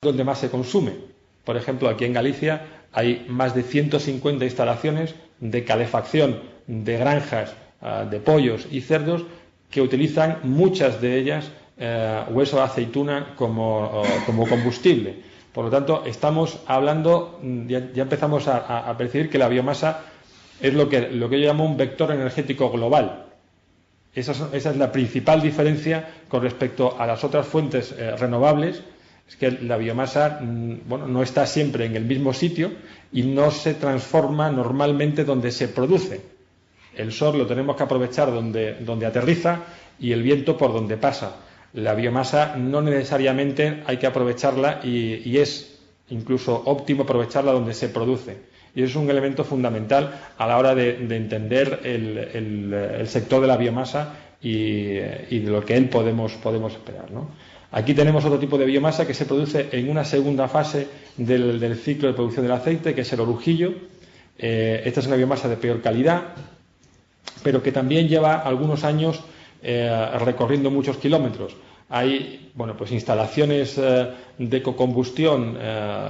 donde más se consume. Por ejemplo, aquí en Galicia hay más de 150 instalaciones de calefacción de granjas de pollos y cerdos que utilizan muchas de ellas hueso de aceituna como combustible. Por lo tanto, estamos hablando, ya empezamos a percibir que la biomasa es lo que yo llamo un vector energético global. Esa es la principal diferencia con respecto a las otras fuentes renovables. Es que la biomasa no está siempre en el mismo sitio y no se transforma normalmente donde se produce. El sol lo tenemos que aprovechar donde aterriza y el viento por donde pasa. La biomasa no necesariamente hay que aprovecharla y es incluso óptimo aprovecharla donde se produce. Y eso es un elemento fundamental a la hora de entender el sector de la biomasa y de lo que él podemos esperar, ¿no? Aquí tenemos otro tipo de biomasa que se produce en una segunda fase del ciclo de producción del aceite, que es el orujillo. Esta es una biomasa de peor calidad, pero que también lleva algunos años recorriendo muchos kilómetros. Hay instalaciones de ecocombustión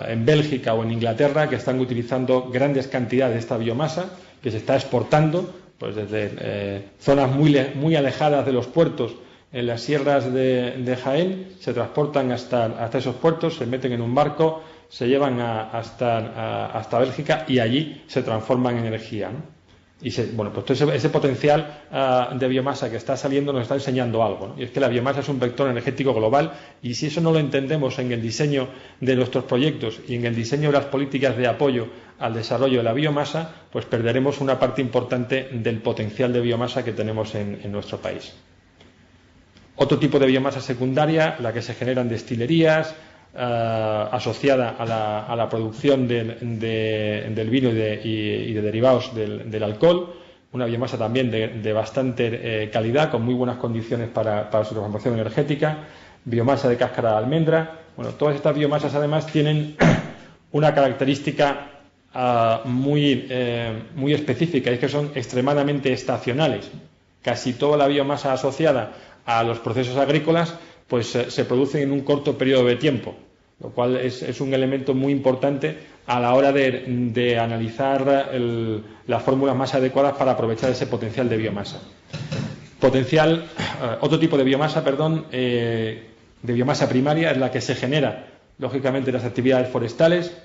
en Bélgica o en Inglaterra que están utilizando grandes cantidades de esta biomasa que se está exportando pues desde zonas muy alejadas de los puertos en las sierras de Jaén, se transportan hasta esos puertos, se meten en un barco, se llevan hasta Bélgica y allí se transforman en energía, ¿no? Y ese potencial de biomasa que está saliendo nos está enseñando algo, ¿no? Y es que la biomasa es un vector energético global y si eso no lo entendemos en el diseño de nuestros proyectos y en el diseño de las políticas de apoyo al desarrollo de la biomasa, pues perderemos una parte importante del potencial de biomasa que tenemos en nuestro país. Otro tipo de biomasa secundaria, la que se genera en destilerías, asociada a la producción del vino y de derivados del alcohol, una biomasa también de bastante calidad, con muy buenas condiciones para su transformación energética, biomasa de cáscara de almendra. Todas estas biomasas además tienen una característica muy específica, y es que son extremadamente estacionales. Casi toda la biomasa asociada a los procesos agrícolas pues se producen en un corto periodo de tiempo, lo cual es un elemento muy importante a la hora de analizar las fórmulas más adecuadas para aprovechar ese potencial de biomasa. Otro tipo de biomasa, de biomasa primaria, es la que se genera, lógicamente, en las actividades forestales.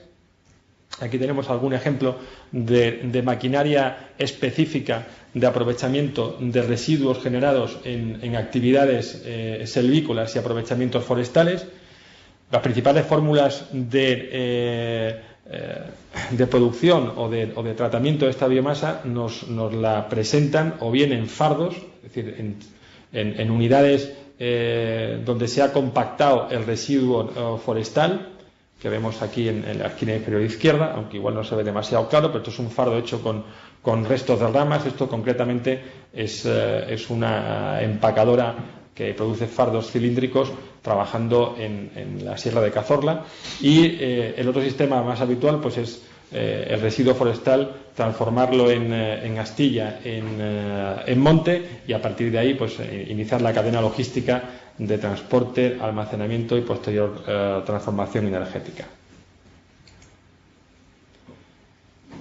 Aquí tenemos algún ejemplo de maquinaria específica de aprovechamiento de residuos generados en actividades selvícolas y aprovechamientos forestales. Las principales fórmulas de producción o de tratamiento de esta biomasa nos la presentan o bien en fardos, es decir, en unidades donde se ha compactado el residuo forestal, que vemos aquí en la esquina inferior izquierda, aunque igual no se ve demasiado claro, pero esto es un fardo hecho con restos de ramas. Esto concretamente es una empacadora que produce fardos cilíndricos trabajando en la Sierra de Cazorla, y el otro sistema más habitual pues es el residuo forestal, transformarlo en astilla, en monte, y a partir de ahí pues iniciar la cadena logística de transporte, almacenamiento y posterior transformación energética.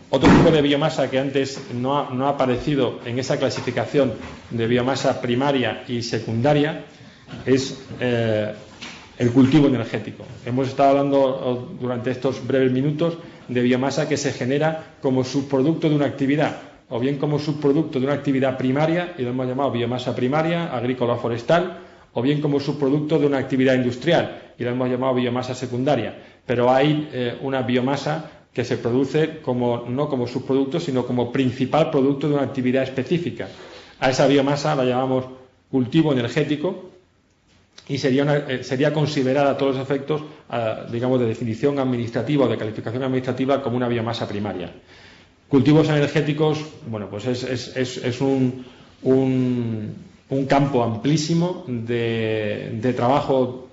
Otro tipo de biomasa que antes no ha aparecido en esa clasificación de biomasa primaria y secundaria es el cultivo energético. Hemos estado hablando durante estos breves minutos de biomasa que se genera como subproducto de una actividad, o bien como subproducto de una actividad primaria, y lo hemos llamado biomasa primaria, agrícola o forestal, o bien como subproducto de una actividad industrial, y lo hemos llamado biomasa secundaria. Pero hay una biomasa que se produce no como subproducto, sino como principal producto de una actividad específica. A esa biomasa la llamamos cultivo energético y sería considerada a todos los efectos, digamos, de definición administrativa o de calificación administrativa como una biomasa primaria. Cultivos energéticos, pues es un campo amplísimo de trabajo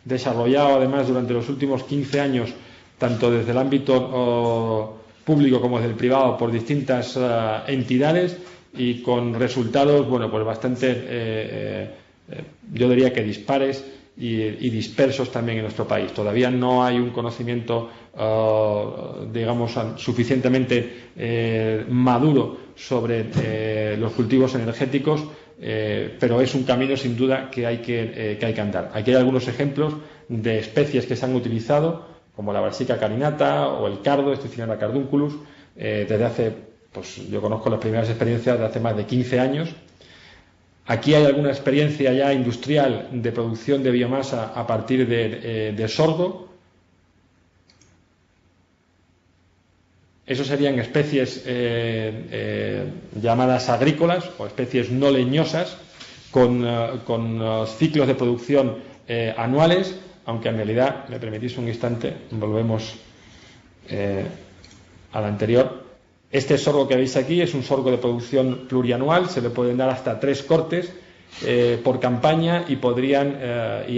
desarrollado además durante los últimos 15 años, tanto desde el ámbito público como desde el privado, por distintas entidades, y con resultados pues bastante yo diría que dispares y dispersos también en nuestro país. Todavía no hay un conocimiento, digamos, suficientemente maduro sobre los cultivos energéticos, pero es un camino sin duda que hay que andar. Aquí hay algunos ejemplos de especies que se han utilizado, como la Brassica carinata o el cardo, Stephanella cardunculus, desde hace, pues yo conozco las primeras experiencias de hace más de 15 años. Aquí hay alguna experiencia ya industrial de producción de biomasa a partir de sorgo. Eso serían especies llamadas agrícolas o especies no leñosas con ciclos de producción anuales, aunque en realidad, me permitís un instante, volvemos al anterior. Este sorgo que veis aquí es un sorgo de producción plurianual, se le pueden dar hasta 3 cortes por campaña y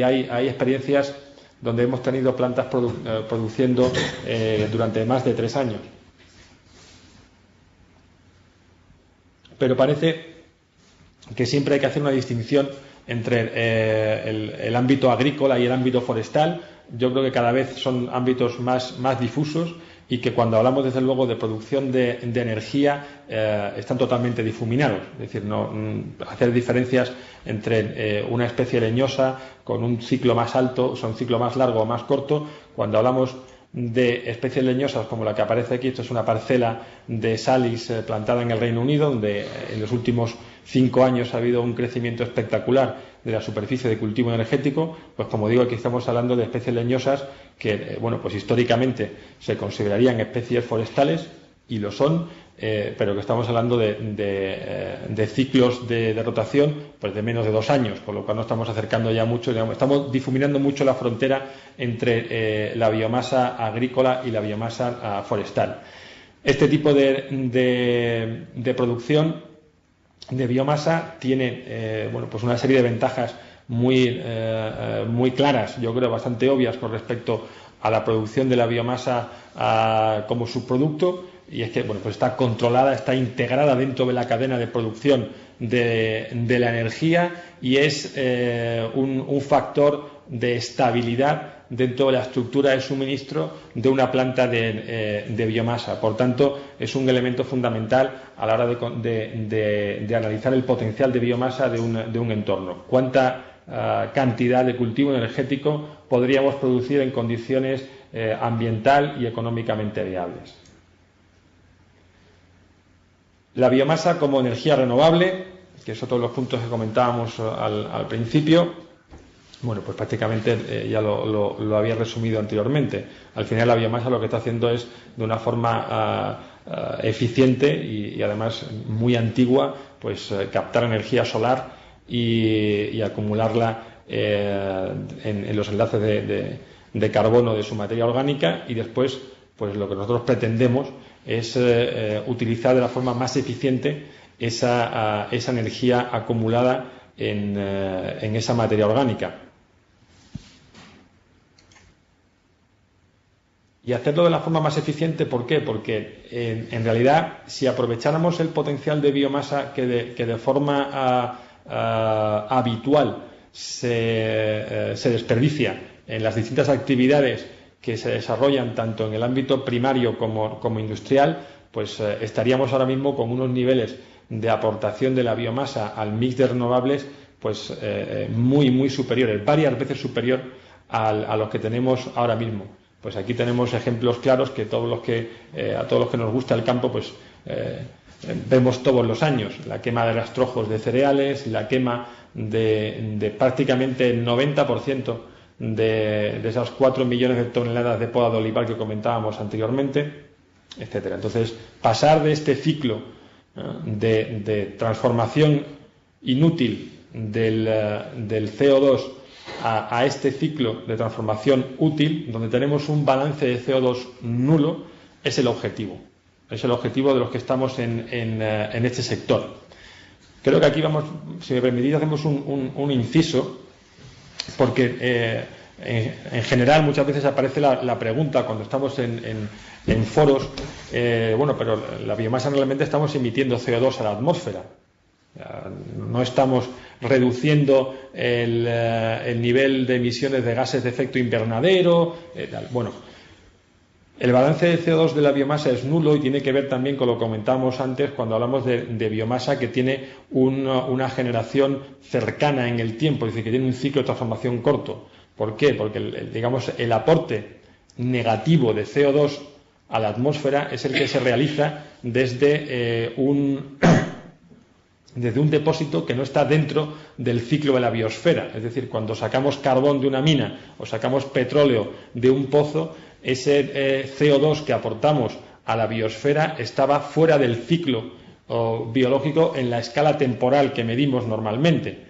hay experiencias donde hemos tenido plantas produciendo durante más de 3 años. Pero parece que siempre hay que hacer una distinción entre el ámbito agrícola y el ámbito forestal. Yo creo que cada vez son ámbitos más difusos y que cuando hablamos desde luego de producción de energía están totalmente difuminados. Es decir, no hacer diferencias entre una especie leñosa con un ciclo más alto, o sea, un ciclo más largo o más corto. Cuando hablamos de especies leñosas como la que aparece aquí, esto es una parcela de Salis plantada en el Reino Unido, donde en los últimos 5 años ha habido un crecimiento espectacular de la superficie de cultivo energético. Pues como digo, aquí estamos hablando de especies leñosas que, bueno, pues históricamente se considerarían especies forestales, y lo son, pero que estamos hablando de ciclos de rotación pues de menos de 2 años, con lo cual nos estamos acercando ya mucho, digamos, estamos difuminando mucho la frontera entre la biomasa agrícola y la biomasa forestal. Este tipo de producción de biomasa tiene bueno, pues una serie de ventajas muy claras, yo creo bastante obvias con respecto a la producción de la biomasa como subproducto, y es que bueno, pues está controlada, está integrada dentro de la cadena de producción de la energía, y es un factor de estabilidad dentro de la estructura de suministro de una planta de biomasa. Por tanto, es un elemento fundamental a la hora de analizar el potencial de biomasa de un entorno. ¿Cuánta cantidad de cultivo energético podríamos producir en condiciones ambiental y económicamente viables? La biomasa como energía renovable, que es otro de los puntos que comentábamos al principio. Bueno, pues prácticamente ya lo había resumido anteriormente. Al final la biomasa lo que está haciendo es, de una forma eficiente y además muy antigua, pues captar energía solar y acumularla en los enlaces de carbono de su materia orgánica, y después pues lo que nosotros pretendemos es utilizar de la forma más eficiente esa energía acumulada en esa materia orgánica. Y hacerlo de la forma más eficiente, ¿por qué? Porque en realidad, si aprovecháramos el potencial de biomasa que de forma habitual se desperdicia en las distintas actividades que se desarrollan tanto en el ámbito primario como industrial, pues estaríamos ahora mismo con unos niveles de aportación de la biomasa al mix de renovables pues muy superiores, varias veces superior a los que tenemos ahora mismo. Pues aquí tenemos ejemplos claros que a todos los que nos gusta el campo pues vemos todos los años: la quema de rastrojos de cereales, la quema de prácticamente el 90% de esas 4 millones de toneladas de poda de olivar que comentábamos anteriormente, etcétera. Entonces, pasar de este ciclo de transformación inútil del CO2 a este ciclo de transformación útil, donde tenemos un balance de CO2 nulo, es el objetivo. Es el objetivo de los que estamos en este sector. Creo que aquí vamos, si me permitís, hacemos un inciso, porque en general muchas veces aparece la pregunta cuando estamos en foros, bueno, pero la biomasa realmente estamos emitiendo CO2 a la atmósfera. No estamos reduciendo el nivel de emisiones de gases de efecto invernadero, tal. Bueno, el balance de CO2 de la biomasa es nulo y tiene que ver también con lo que comentábamos antes cuando hablamos de biomasa que tiene una generación cercana en el tiempo, es decir, que tiene un ciclo de transformación corto. ¿Por qué? Porque el aporte negativo de CO2 a la atmósfera es el que se realiza desde un depósito que no está dentro del ciclo de la biosfera. Es decir, cuando sacamos carbón de una mina o sacamos petróleo de un pozo, ese CO2 que aportamos a la biosfera estaba fuera del ciclo biológico en la escala temporal que medimos normalmente.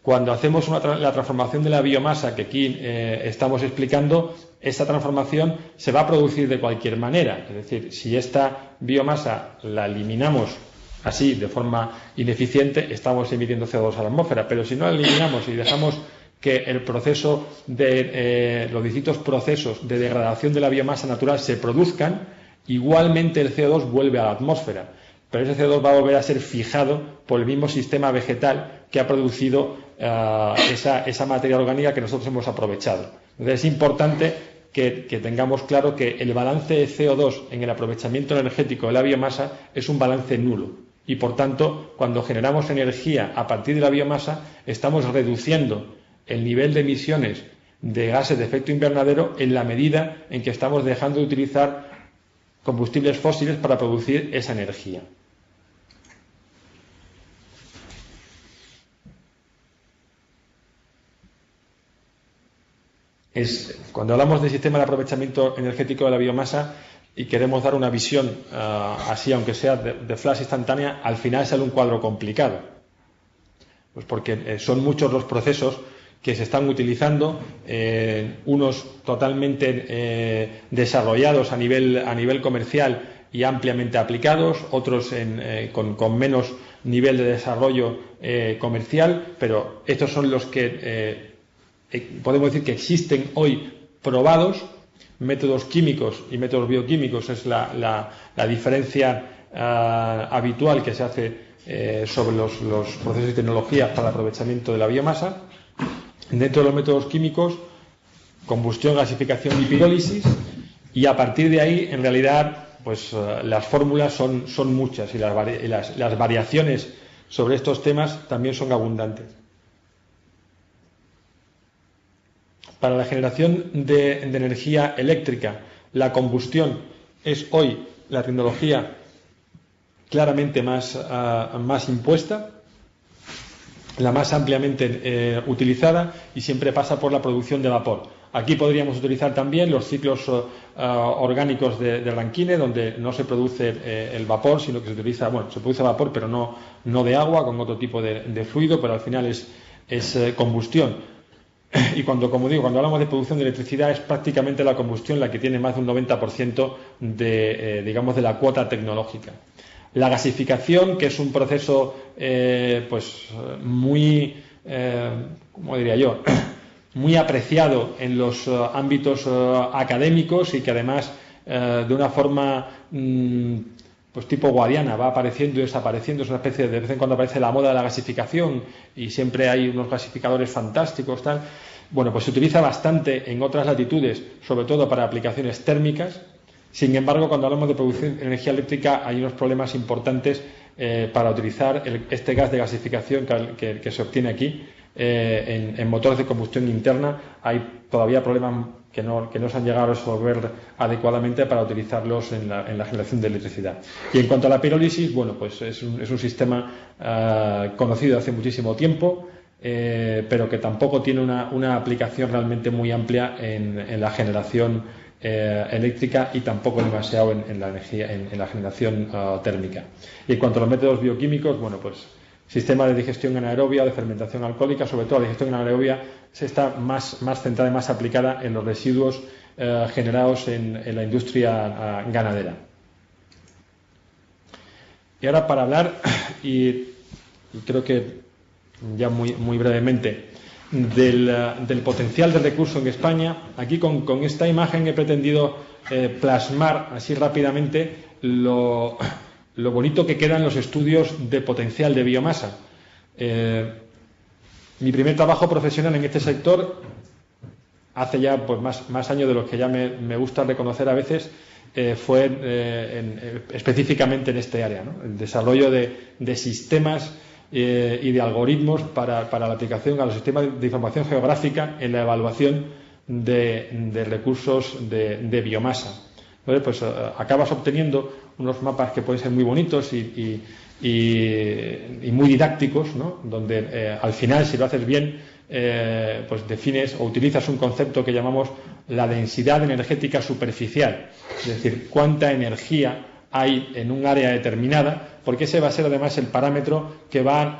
Cuando hacemos la transformación de la biomasa que aquí estamos explicando, esta transformación se va a producir de cualquier manera. Es decir, si esta biomasa la eliminamos así, de forma ineficiente, estamos emitiendo CO2 a la atmósfera. Pero si no la eliminamos y dejamos que el proceso de los distintos procesos de degradación de la biomasa natural se produzcan, igualmente el CO2 vuelve a la atmósfera. Pero ese CO2 va a volver a ser fijado por el mismo sistema vegetal que ha producido esa materia orgánica que nosotros hemos aprovechado. Entonces es importante que tengamos claro que el balance de CO2 en el aprovechamiento energético de la biomasa es un balance nulo. Y por tanto, cuando generamos energía a partir de la biomasa, estamos reduciendo el nivel de emisiones de gases de efecto invernadero en la medida en que estamos dejando de utilizar combustibles fósiles para producir esa energía. Cuando hablamos del sistema de aprovechamiento energético de la biomasa y queremos dar una visión así, aunque sea de flash instantánea, al final sale un cuadro complicado. Pues porque son muchos los procesos que se están utilizando, unos totalmente desarrollados a nivel comercial y ampliamente aplicados, otros con menos nivel de desarrollo comercial, pero estos son los que podemos decir que existen hoy probados. Métodos químicos y métodos bioquímicos es la diferencia habitual que se hace sobre los procesos y tecnologías para el aprovechamiento de la biomasa. Dentro de los métodos químicos, combustión, gasificación y pirólisis, y a partir de ahí, en realidad, pues las fórmulas son muchas y las variaciones sobre estos temas también son abundantes. Para la generación de energía eléctrica, la combustión es hoy la tecnología claramente más impuesta, la más ampliamente utilizada, y siempre pasa por la producción de vapor. Aquí podríamos utilizar también los ciclos orgánicos de Rankine, donde no se produce el vapor, sino que se utiliza, se produce vapor, pero no de agua, con otro tipo de fluido, pero al final es combustión. Y cuando hablamos de producción de electricidad, es prácticamente la combustión la que tiene más de un 90% de la cuota tecnológica. La gasificación, que es un proceso muy, ¿cómo diría yo?, muy apreciado en los ámbitos académicos y que además de una forma tipo guadiana va apareciendo y desapareciendo. Es una especie de vez en cuando aparece la moda de la gasificación y siempre hay unos gasificadores fantásticos, tal. Bueno, pues se utiliza bastante en otras latitudes, sobre todo para aplicaciones térmicas. Sin embargo, cuando hablamos de producción de energía eléctrica hay unos problemas importantes para utilizar este gas de gasificación que se obtiene aquí. En motores de combustión interna hay todavía problemas que no se han llegado a resolver adecuadamente para utilizarlos en la generación de electricidad. Y en cuanto a la pirólisis, pues es un sistema conocido hace muchísimo tiempo, pero que tampoco tiene una aplicación realmente muy amplia en la generación eléctrica y tampoco demasiado en la energía, en la generación térmica. Y en cuanto a los métodos bioquímicos, sistema de digestión anaerobia, de fermentación alcohólica, sobre todo la digestión anaerobia se está más centrada y más aplicada en los residuos generados en la industria ganadera. Y ahora, para hablar, y creo que ya muy brevemente, del potencial de recurso en España, aquí con esta imagen he pretendido plasmar así rápidamente lo bonito que quedan los estudios de potencial de biomasa. Mi primer trabajo profesional en este sector, hace ya pues más años de los que ya me gusta reconocer a veces, fue específicamente en este área, ¿no? El desarrollo de sistemas y de algoritmos para la aplicación a los sistemas de información geográfica en la evaluación de recursos de biomasa. Entonces, pues acabas obteniendo unos mapas que pueden ser muy bonitos y muy didácticos, ¿no? Donde al final, si lo haces bien, pues defines o utilizas un concepto que llamamos la densidad energética superficial, es decir, cuánta energía hay en un área determinada, porque ese va a ser además el parámetro que va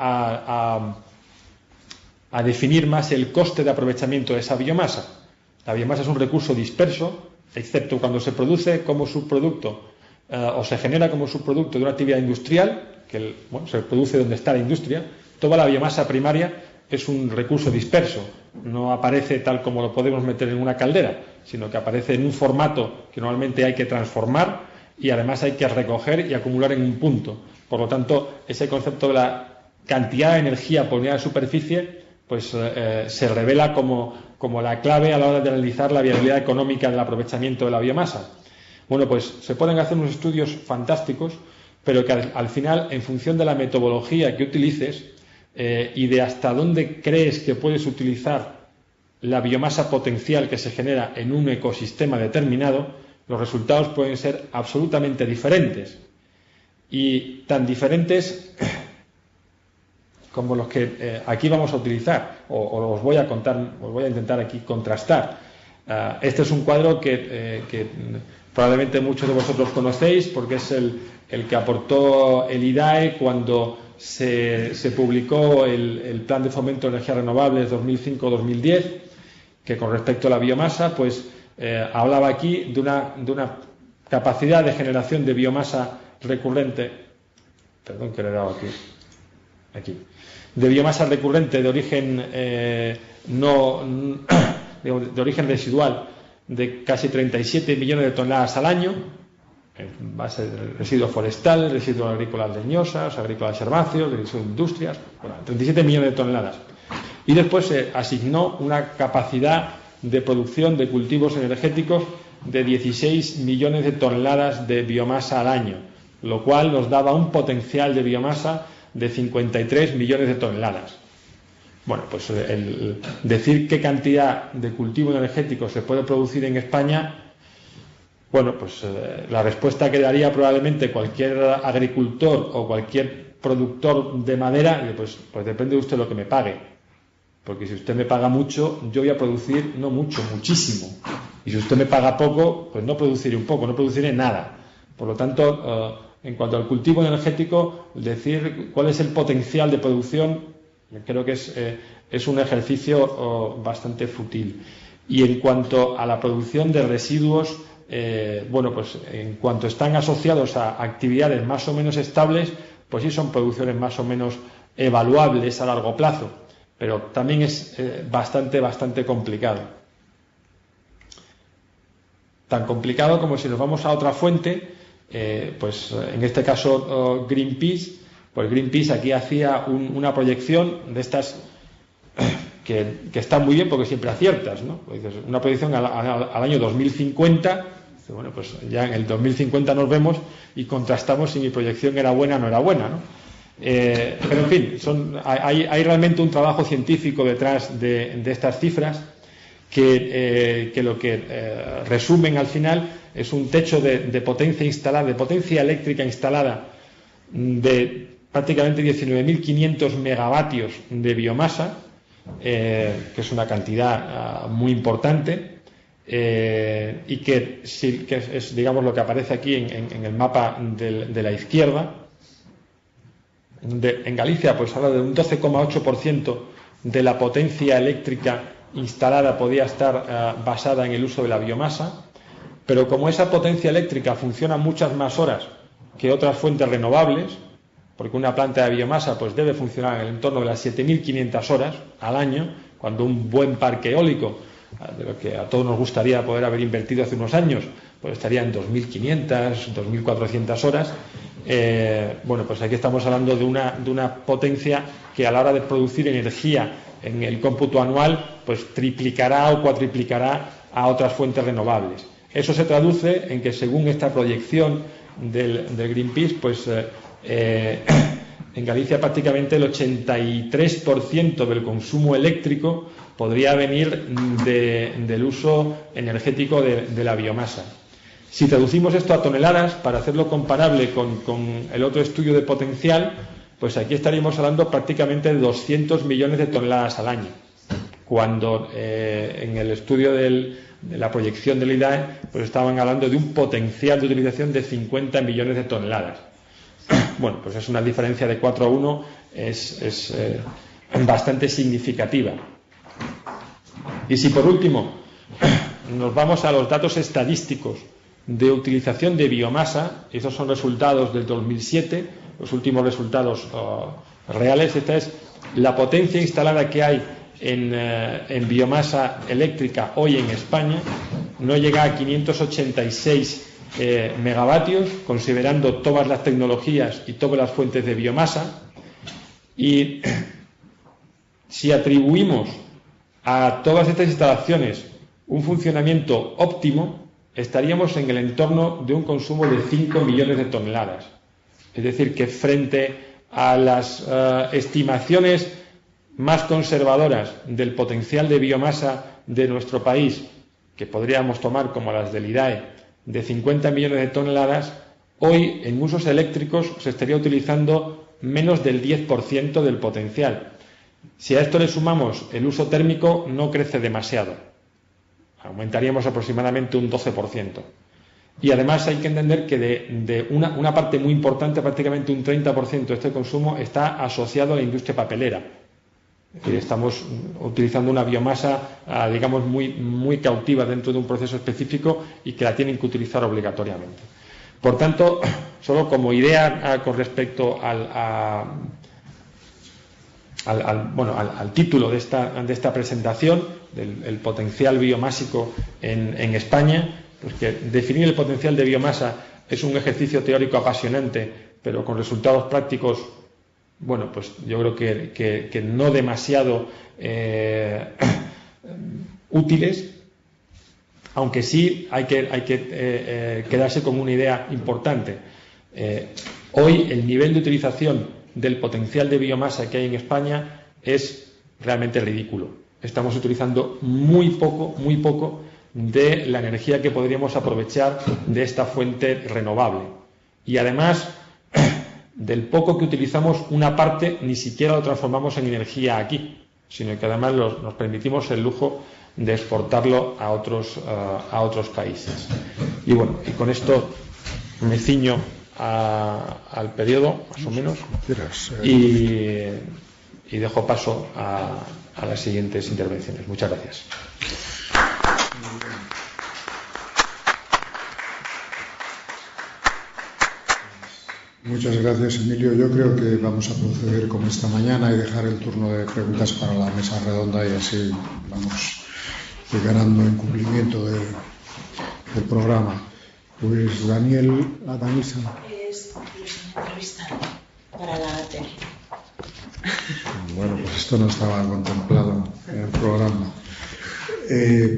a definir más el coste de aprovechamiento de esa biomasa. La biomasa es un recurso disperso, excepto cuando se produce como subproducto o se genera como subproducto de una actividad industrial, que se produce donde está la industria. Toda la biomasa primaria es un recurso disperso, no aparece tal como lo podemos meter en una caldera, sino que aparece en un formato que normalmente hay que transformar y además hay que recoger y acumular en un punto. Por lo tanto, ese concepto de la cantidad de energía por unidad de superficie pues se revela como la clave a la hora de analizar la viabilidad económica del aprovechamiento de la biomasa. Bueno, pues se pueden hacer unos estudios fantásticos, pero que al final, en función de la metodología que utilices y de hasta dónde crees que puedes utilizar la biomasa potencial que se genera en un ecosistema determinado, los resultados pueden ser absolutamente diferentes. Y tan diferentes como los que aquí vamos a utilizar, o os voy a contar, os voy a intentar aquí contrastar. Este es un cuadro que probablemente muchos de vosotros conocéis, porque es el que aportó el IDAE cuando se publicó el Plan de Fomento de Energías Renovables 2005-2010, que con respecto a la biomasa, pues hablaba aquí de una capacidad de generación de biomasa recurrente, perdón que le he dado aquí, de biomasa recurrente de origen de origen residual de casi 37 millones de toneladas al año, en base de residuos forestales, residuos agrícolas leñosas, agrícolas herbáceos, residuos de industrias, 37 millones de toneladas. Y después se asignó una capacidad de producción de cultivos energéticos de 16 millones de toneladas de biomasa al año, lo cual nos daba un potencial de biomasa de 53 millones de toneladas. Bueno, pues el decir qué cantidad de cultivo energético se puede producir en España, bueno, pues la respuesta que daría probablemente cualquier agricultor o cualquier productor de madera, pues depende de usted lo que me pague. Porque si usted me paga mucho, yo voy a producir no mucho, muchísimo. Y si usted me paga poco, pues no produciré un poco, no produciré nada. Por lo tanto, en cuanto al cultivo energético, decir cuál es el potencial de producción, creo que es un ejercicio bastante fútil. Y en cuanto a la producción de residuos, bueno, pues en cuanto están asociados a actividades más o menos estables, pues sí son producciones más o menos evaluables a largo plazo, pero también es bastante complicado. Tan complicado como si nos vamos a otra fuente, pues en este caso Greenpeace, pues Greenpeace aquí hacía una proyección de estas que están muy bien porque siempre aciertas, ¿no? Pues una proyección al año 2050, bueno, pues ya en el 2050 nos vemos y contrastamos si mi proyección era buena o no era buena, ¿no? Pero en fin, hay realmente un trabajo científico detrás de estas cifras que lo que resumen al final es un techo de potencia instalada, de potencia eléctrica instalada de prácticamente 19.500 megavatios de biomasa, que es una cantidad muy importante, y que es, digamos, lo que aparece aquí en el mapa de la izquierda. En Galicia pues habla de un 12,8% de la potencia eléctrica instalada podía estar basada en el uso de la biomasa, pero como esa potencia eléctrica funciona muchas más horas que otras fuentes renovables, porque una planta de biomasa pues debe funcionar en el entorno de las 7.500 horas al año, cuando un buen parque eólico, de lo que a todos nos gustaría poder haber invertido hace unos años, pues estaría en 2.500, 2.400 horas. bueno, pues aquí estamos hablando de una potencia que a la hora de producir energía en el cómputo anual, pues triplicará o cuatriplicará a otras fuentes renovables. Eso se traduce en que, según esta proyección del Greenpeace, pues en Galicia prácticamente el 83% del consumo eléctrico podría venir del uso energético de la biomasa. Si traducimos esto a toneladas, para hacerlo comparable con el otro estudio de potencial, pues aquí estaríamos hablando prácticamente de 200 millones de toneladas al año, cuando en el estudio de la proyección del IDAE pues estaban hablando de un potencial de utilización de 50 millones de toneladas. Bueno, pues es una diferencia de 4 a 1, es bastante significativa. Y si por último nos vamos a los datos estadísticos de utilización de biomasa, esos son resultados del 2007, los últimos resultados reales. Esta es la potencia instalada que hay en biomasa eléctrica hoy en España. No llega a 586 megavatios, considerando todas las tecnologías y todas las fuentes de biomasa. Y si atribuimos a todas estas instalaciones un funcionamiento óptimo, estaríamos en el entorno de un consumo de 5 millones de toneladas. Es decir, que frente a las estimaciones más conservadoras del potencial de biomasa de nuestro país, que podríamos tomar como las del IDAE, de 50 millones de toneladas, hoy en usos eléctricos se estaría utilizando menos del 10% del potencial. Si a esto le sumamos el uso térmico, no crece demasiado. Aumentaríamos aproximadamente un 12%. Y además hay que entender que de una parte muy importante, prácticamente un 30% de este consumo, está asociado a la industria papelera. Es decir, estamos utilizando una biomasa, digamos, muy cautiva dentro de un proceso específico y que la tienen que utilizar obligatoriamente. Por tanto, solo como idea con respecto al título de esta presentación, del potencial biomásico en España, pues que definir el potencial de biomasa es un ejercicio teórico apasionante, pero con resultados prácticos, bueno, pues yo creo que no demasiado útiles, aunque sí hay que quedarse con una idea importante. Hoy el nivel de utilización del potencial de biomasa que hay en España es realmente ridículo. Estamos utilizando muy poco de la energía que podríamos aprovechar de esta fuente renovable. Y además, del poco que utilizamos, una parte ni siquiera lo transformamos en energía aquí, sino que además nos permitimos el lujo de exportarlo a otros países. Y bueno, y con esto me ciño al periodo, más o menos, y dejo paso a las siguientes intervenciones. Muchas gracias. Muchas gracias, Emilio. Yo creo que vamos a proceder como esta mañana y dejar el turno de preguntas para la mesa redonda, y así vamos ganando en cumplimiento del programa. Pues Daniel Adamisa. Es una entrevista para la tele. Bueno, pues esto no estaba contemplado en el programa.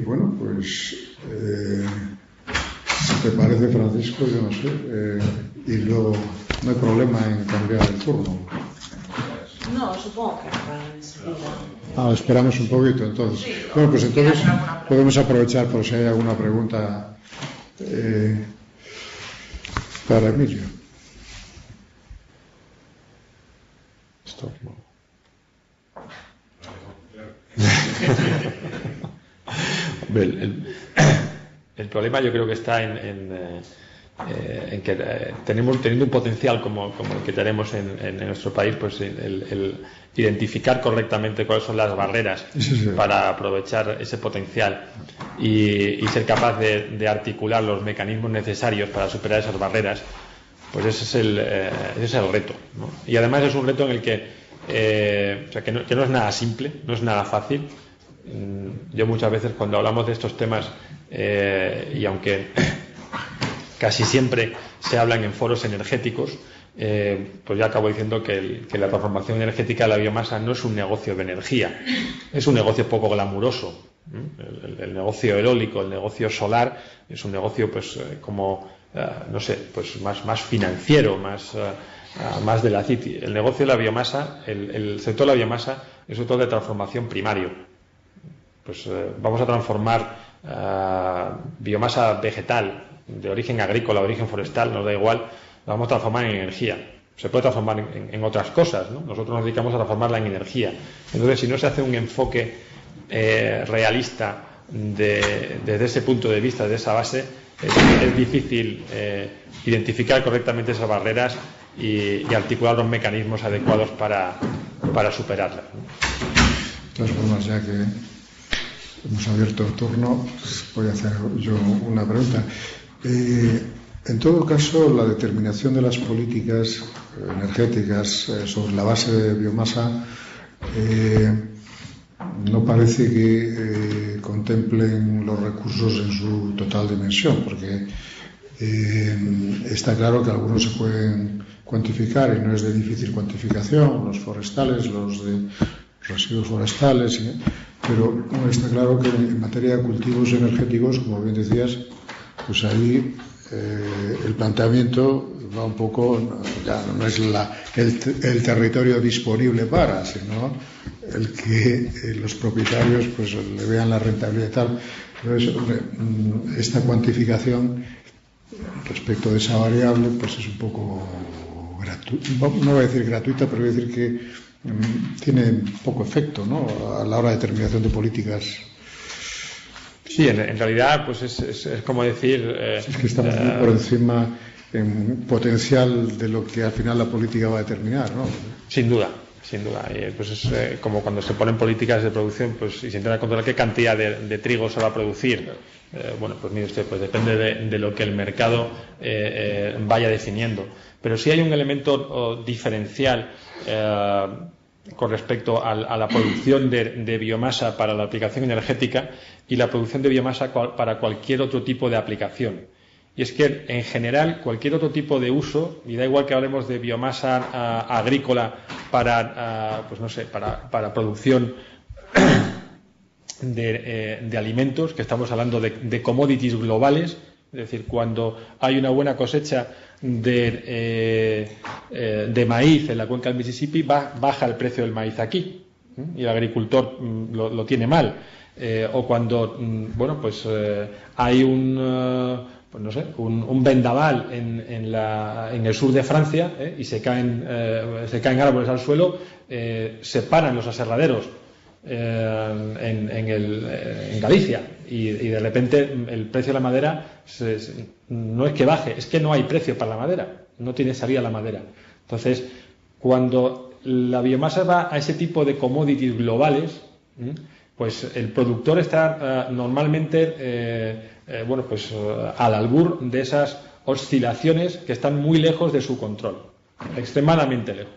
Bueno, pues si te parece, Francisco, yo no sé, y luego no hay problema en cambiar el turno. No, supongo que esperamos un poquito, entonces. Sí, bueno, pues entonces podemos aprovechar por si hay alguna pregunta para Emilio. Esto no. El problema yo creo que está en que teniendo un potencial como el que tenemos en nuestro país, pues el identificar correctamente cuáles son las barreras para aprovechar ese potencial y ser capaz de articular los mecanismos necesarios para superar esas barreras, pues ese es el reto, ¿no? Y además es un reto en el que no es nada simple, no es nada fácil. Yo muchas veces, cuando hablamos de estos temas, y aunque casi siempre se hablan en foros energéticos, pues ya acabo diciendo que la transformación energética de la biomasa no es un negocio de energía, es un negocio poco glamuroso. El negocio eólico, el negocio solar es un negocio pues no sé, pues más financiero, más de la City. El negocio de la biomasa, el sector de la biomasa es un sector de transformación primario. Pues vamos a transformar biomasa vegetal de origen agrícola, de origen forestal, nos da igual, la vamos a transformar en energía. Se puede transformar en otras cosas, ¿no? Nosotros nos dedicamos a transformarla en energía. Entonces, si no se hace un enfoque realista desde ese punto de vista, de esa base, es difícil identificar correctamente esas barreras y articular los mecanismos adecuados para superarlas, ¿no? De todas formas, ya que hemos abierto el turno, voy a hacer yo una pregunta. En todo caso, la determinación de las políticas energéticas sobre la base de biomasa no parece que contemplen los recursos en su total dimensión, porque está claro que algunos se pueden cuantificar y no es de difícil cuantificación, los forestales, los de residuos forestales, pero está claro que en materia de cultivos energéticos, como bien decías, pues ahí el planteamiento va un poco, ya no es el territorio disponible para, sino el que los propietarios pues le vean la rentabilidad y tal. Pero esta cuantificación respecto de esa variable pues es un poco gratuita, no voy a decir gratuita, pero voy a decir que tiene poco efecto, ¿no?, a la hora de determinación de políticas. Sí, en realidad pues es como decir... es que estamos muy por encima en potencial de lo que al final la política va a determinar, ¿no? Sin duda. Pues es como cuando se ponen políticas de producción pues y se intenta controlar qué cantidad de trigo se va a producir. Bueno, pues mire usted, pues depende de lo que el mercado vaya definiendo. Pero sí hay un elemento diferencial con respecto a la producción de biomasa para la aplicación energética y la producción de biomasa para cualquier otro tipo de aplicación. Y es que, en general, cualquier otro tipo de uso, y da igual que hablemos de biomasa agrícola para producción de alimentos, que estamos hablando de commodities globales, es decir, cuando hay una buena cosecha de maíz en la cuenca del Mississippi, baja el precio del maíz aquí, y el agricultor lo tiene mal. O cuando hay un vendaval en el sur de Francia y se caen árboles al suelo, se paran los aserraderos en Galicia y de repente el precio de la madera no es que baje, es que no hay precio para la madera, no tiene salida la madera. Entonces, cuando la biomasa va a ese tipo de commodities globales, pues el productor está normalmente al albur de esas oscilaciones que están muy lejos de su control, extremadamente lejos.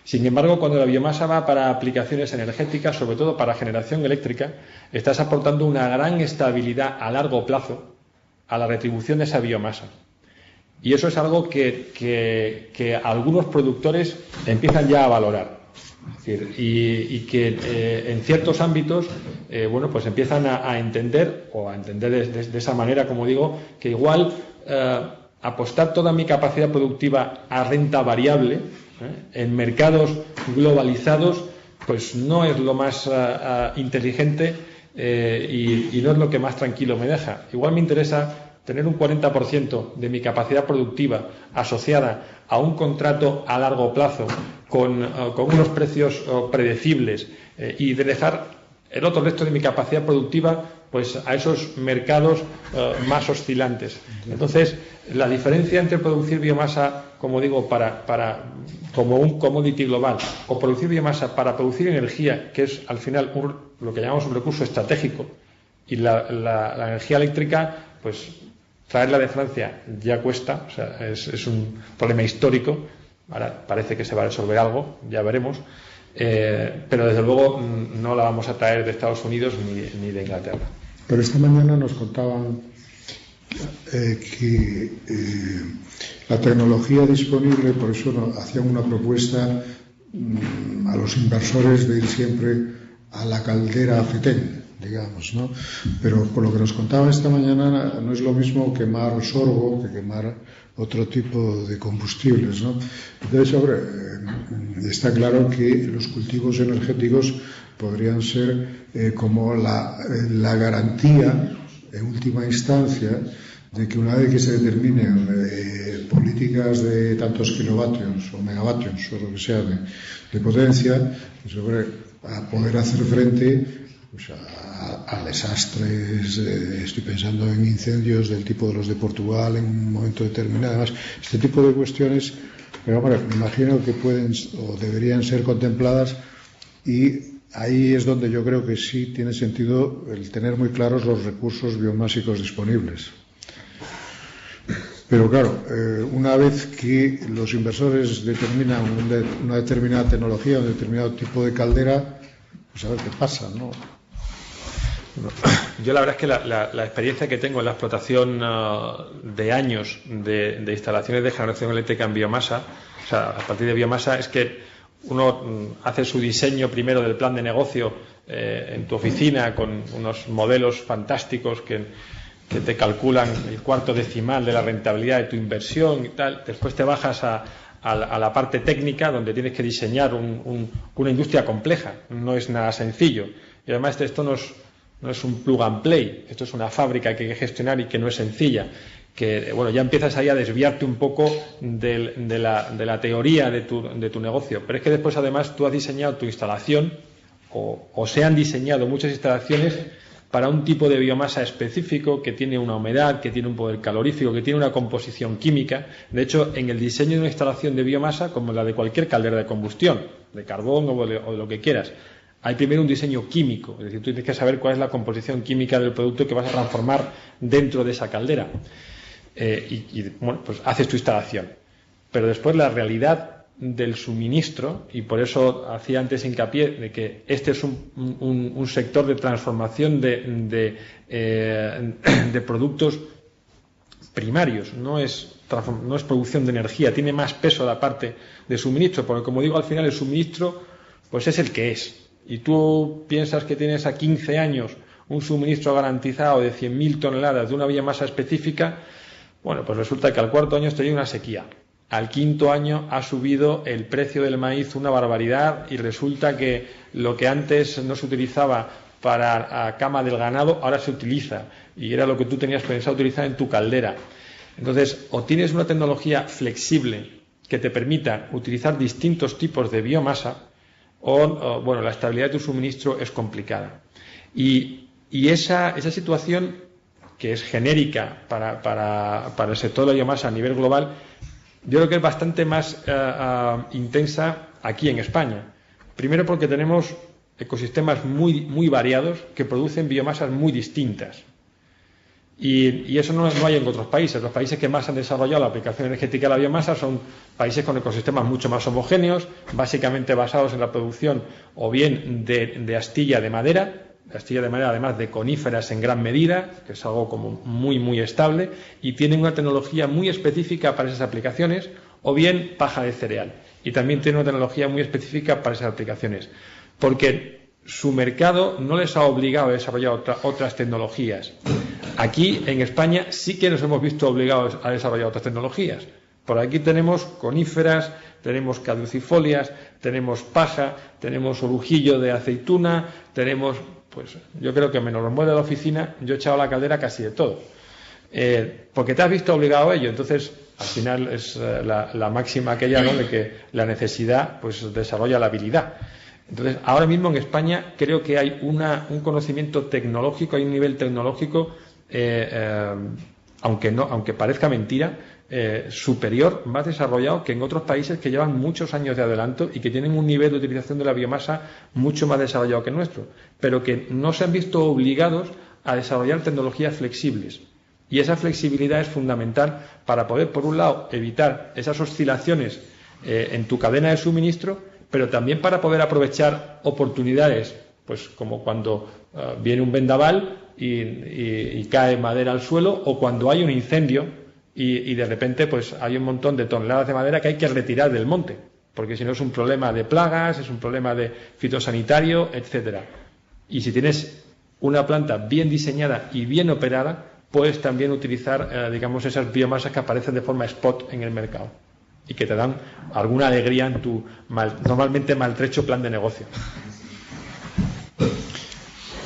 Sin embargo, cuando la biomasa va para aplicaciones energéticas, sobre todo para generación eléctrica, estás aportando una gran estabilidad a largo plazo a la retribución de esa biomasa. Y eso es algo que algunos productores empiezan ya a valorar. Es decir, y que en ciertos ámbitos pues empiezan a entender de esa manera, como digo, que igual apostar toda mi capacidad productiva a renta variable en mercados globalizados pues no es lo más inteligente y no es lo que más tranquilo me deja. Igual me interesa tener un 40% de mi capacidad productiva asociada a un contrato a largo plazo con unos precios predecibles y de dejar el otro resto de mi capacidad productiva pues a esos mercados más oscilantes. Entonces, la diferencia entre producir biomasa, como digo, como un commodity global, o producir biomasa para producir energía, que es al final lo que llamamos un recurso estratégico, y la energía eléctrica, pues traerla de Francia ya cuesta, o sea, es un problema histórico. Ahora parece que se va a resolver algo, ya veremos, pero desde luego no la vamos a traer de Estados Unidos ni de Inglaterra. Pero esta mañana nos contaban que La tecnología disponible, por eso hacían una propuesta a los inversores de ir siempre a la caldera FETEN, digamos, ¿no? Pero por lo que nos contaba esta mañana, no es lo mismo quemar sorgo que quemar otro tipo de combustibles, ¿no? Entonces, hombre, está claro que los cultivos energéticos podrían ser como la garantía, en última instancia, de que una vez que se determinen políticas de tantos kilovatios o megavatios o lo que sea de potencia, pues, hombre, a poder hacer frente pues, a desastres, estoy pensando en incendios del tipo de los de Portugal en un momento determinado. Además, este tipo de cuestiones, pero hombre, me imagino que pueden o deberían ser contempladas, y ahí es donde yo creo que sí tiene sentido el tener muy claros los recursos biomásicos disponibles. Pero claro, una vez que los inversores determinan una determinada tecnología, un determinado tipo de caldera, pues a ver qué pasa, ¿no? Yo la verdad es que la experiencia que tengo en la explotación de años de instalaciones de generación eléctrica en biomasa, o sea, a partir de biomasa, es que uno hace su diseño primero del plan de negocio en tu oficina con unos modelos fantásticos que te calculan el cuarto decimal de la rentabilidad de tu inversión y tal. Después te bajas a la parte técnica, donde tienes que diseñar una industria compleja. No es nada sencillo. Y además esto no es un plug and play. Esto es una fábrica que hay que gestionar y que no es sencilla. Que bueno, ya empiezas ahí a desviarte un poco de la teoría de tu negocio. Pero es que después además tú has diseñado tu instalación o se han diseñado muchas instalaciones para un tipo de biomasa específico que tiene una humedad, que tiene un poder calorífico, que tiene una composición química. De hecho, en el diseño de una instalación de biomasa, como la de cualquier caldera de combustión, de carbón o de lo que quieras, hay primero un diseño químico. Es decir, tú tienes que saber cuál es la composición química del producto que vas a transformar dentro de esa caldera. Bueno, pues haces tu instalación. Pero después la realidad del suministro, y por eso hacía antes hincapié de que este es un sector de transformación de productos primarios, no es producción de energía, tiene más peso la parte de suministro, porque como digo, al final el suministro pues es el que es, y tú piensas que tienes a 15 años un suministro garantizado de 100.000 toneladas de una biomasa específica. Bueno, pues resulta que al cuarto año estoy en una sequía. Al quinto año ha subido el precio del maíz una barbaridad, y resulta que lo que antes no se utilizaba para cama del ganado ahora se utiliza, y era lo que tú tenías pensado utilizar en tu caldera. Entonces, o tienes una tecnología flexible que te permita utilizar distintos tipos de biomasa, o bueno, la estabilidad de tu suministro es complicada. Y esa situación, que es genérica para el sector de la biomasa a nivel global, yo creo que es bastante más intensa aquí en España. Primero porque tenemos ecosistemas muy variados que producen biomasas muy distintas. Y eso no hay en otros países. Los países que más han desarrollado la aplicación energética de la biomasa son países con ecosistemas mucho más homogéneos, básicamente basados en la producción o bien de astilla de madera además de coníferas en gran medida, que es algo como muy estable, y tienen una tecnología muy específica para esas aplicaciones, o bien paja de cereal, y también tienen una tecnología muy específica para esas aplicaciones, porque su mercado no les ha obligado a desarrollar otras tecnologías. Aquí en España sí que nos hemos visto obligados a desarrollar otras tecnologías. Por aquí tenemos coníferas, tenemos caducifolias, tenemos paja, tenemos orujillo de aceituna, tenemos, pues yo creo que menos los muebles de la oficina, yo he echado a la caldera casi de todo. Porque te has visto obligado a ello. Entonces, al final es la máxima aquella, ¿no?, de que la necesidad pues desarrolla la habilidad. Entonces, ahora mismo en España creo que hay un conocimiento tecnológico, hay un nivel tecnológico, aunque parezca mentira, superior, más desarrollado que en otros países que llevan muchos años de adelanto y que tienen un nivel de utilización de la biomasa mucho más desarrollado que el nuestro, pero que no se han visto obligados a desarrollar tecnologías flexibles. Y esa flexibilidad es fundamental para poder, por un lado, evitar esas oscilaciones en tu cadena de suministro, pero también para poder aprovechar oportunidades, pues como cuando viene un vendaval y cae madera al suelo, o cuando hay un incendio y de repente pues hay un montón de toneladas de madera que hay que retirar del monte, porque si no es un problema de plagas, es un problema de fitosanitario, etcétera. Y si tienes una planta bien diseñada y bien operada, puedes también utilizar, digamos, esas biomasas que aparecen de forma spot en el mercado y que te dan alguna alegría en tu normalmente maltrecho plan de negocio.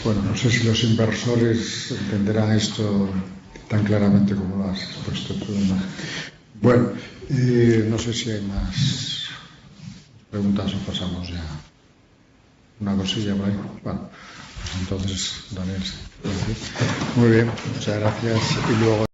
Bueno, no sé si los inversores entenderán esto tan claramente como lo has expuesto tú. Bueno, no sé si hay más preguntas o pasamos ya. Una cosilla por ahí. Bueno, pues entonces, Daniel. Muy bien, muchas gracias. Y luego